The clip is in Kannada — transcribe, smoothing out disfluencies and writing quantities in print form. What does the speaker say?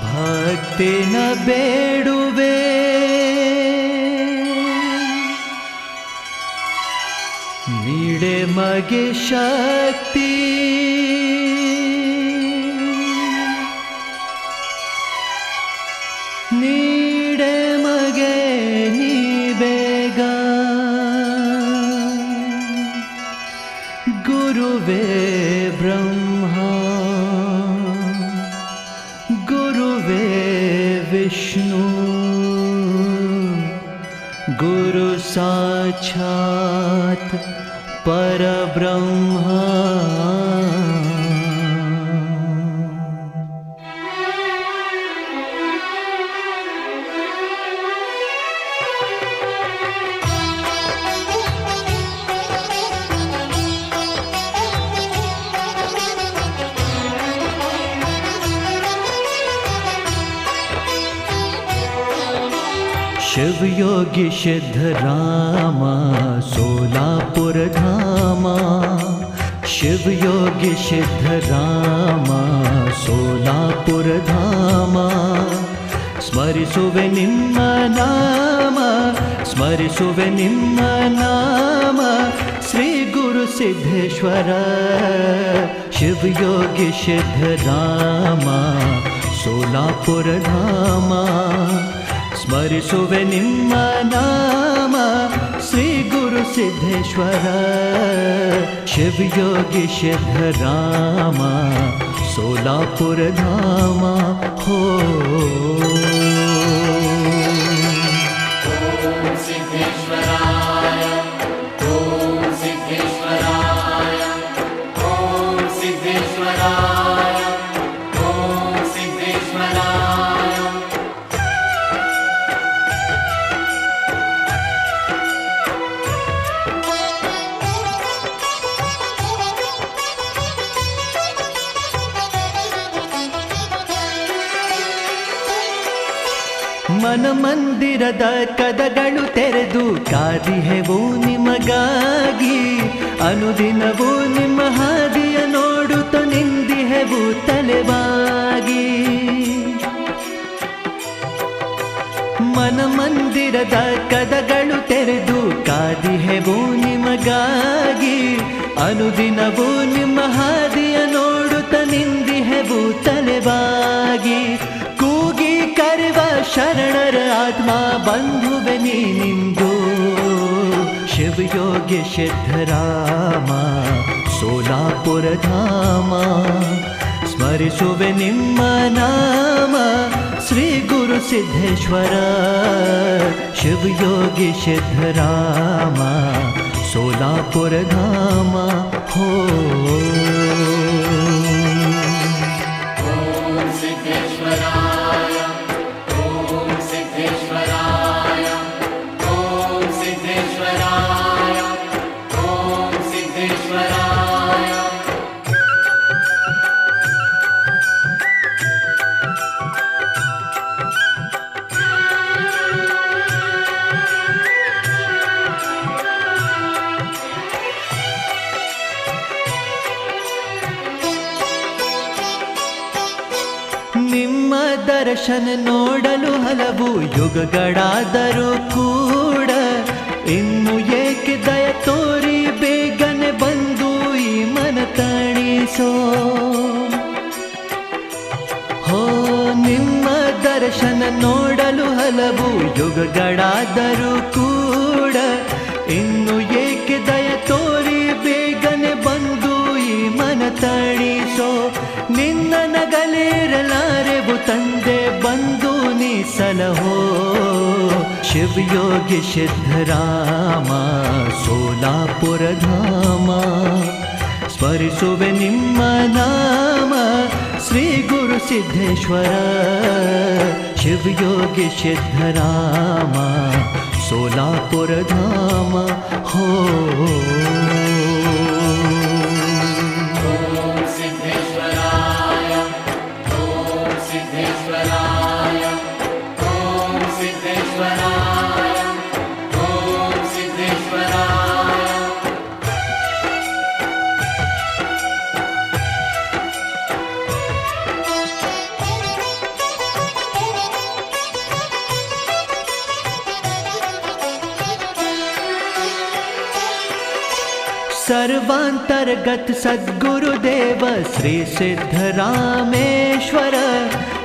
ಭಕ್ತಿನ ಬೇಡುವೆ ನೀಡೆ ಮಗೆ ಶಕ್ತಿ ನೀಡೆ ಮಗೆ ನೀ ಬೇಗ ಗುರುವೇ ಬ್ರಹ್ಮ ಗುರುವೇ ವಿಷ್ಣು ಗುರು ಸಾಕ್ಷಾತ್ ಪರಬ್ರಹ್ಮ शिवयोगी सिद्धराम सोलापुर धाम शिवयोगी सिद्धराम सोलापुर धाम स्मरिसुवे निम्म नाम स्मरिसुवे निम्म नाम श्री गुरु सिद्धेश्वर शिवयोगी सिद्धराम सोलापुर धाम ಸ್ಮರಿಸುವೆ ನಿಮ್ಮ ನಾಮ ಶ್ರೀ ಗುರು ಸಿದ್ದೇಶ್ವರ ಶಿವಯೋಗಿ ಸಿದ್ಧರಾಮ ಸೋಲಾಪುರ ಧಾಮ ಹೋ ಮನ ಮಂದಿರದ ಕದಗಳು ತೆರೆದು ಕಾದಿಹೆವು ನಿಮಗಾಗಿ ಅನುದಿನವೂ ನಿಮ್ಮ ಹಾದಿಯ ನೋಡುತ್ತ ನಿಂದಿಹೆವು ತಲೆವಾಗಿ ಮನ ಮಂದಿರದ ಕದಗಳು ತೆರೆದು ಕಾದಿಹೆವು ನಿಮಗಾಗಿ ಅನುದಿನವೂ ನಿಮ್ಮ ಹಾದಿಯ ನೋಡುತ್ತ ನಿಂದಿಹೆವು ತಲೆವಾಗಿ ಕೂಗಿ ಕರೆವ ಶರಣರ ಆತ್ಮ ಬಂಧುವೆ ನೀನಿಂದು ಶಿವಯೋಗಿ ಸಿದ್ಧರಾಮ ಸೋಲಾಪುರ ಧಾಮ ಸ್ಮರಿಸುವೆ ನಿಮ್ಮ ನಾಮ ಶ್ರೀ ಗುರು ಸಿದ್ದೇಶ್ವರ ಶಿವಯೋಗಿ ಸಿದ್ಧರಾಮ ಸೋಲಾಪುರ ಧಾಮ ಹೋ ನಿಮ್ಮ ದರ್ಶನ ನೋಡಲು ಹಲವು ಯುಗಗಳಾದರೂ ಕೂಡ ಇನ್ನು ಏಕೆ ದಯ ತೋರಿ ಬೇಗನೆ ಬಂದು ಈ ಮನ ತಣಿಸೋ ಹೋ ನಿಮ್ಮ ದರ್ಶನ ನೋಡಲು ಹಲವು ಯುಗಗಳಾದರೂ ಕೂಡ ಇನ್ನು ಏಕೆ ದಯ ತೋರಿ ಬೇಗನೆ ಬಂದು ಈ ಮನ ತಣಿಸೋ ನಿನ್ನ ನಗಲಿರಲಾರೆವು ತಂದೆ ಬಂದು ನೀ ಸಲಹೋ ಶಿವಯೋಗಿ ಸಿದ್ಧರಾಮ ಸೋಲಾಪುರ ಧಾಮ ಸ್ಮರಿಸುವೆ ನಿಮ್ಮ ನಾಮ ಶ್ರೀ ಗುರು ಸಿದ್ದೇಶ್ವರ ಶಿವಯೋಗಿ ಸಿದ್ಧರಾಮ ಸೋಲಾಪುರ ಧಾಮ ಹೋ सर्वांतर्गत सद्गुरुदेव श्री सिद्धरामेश्वर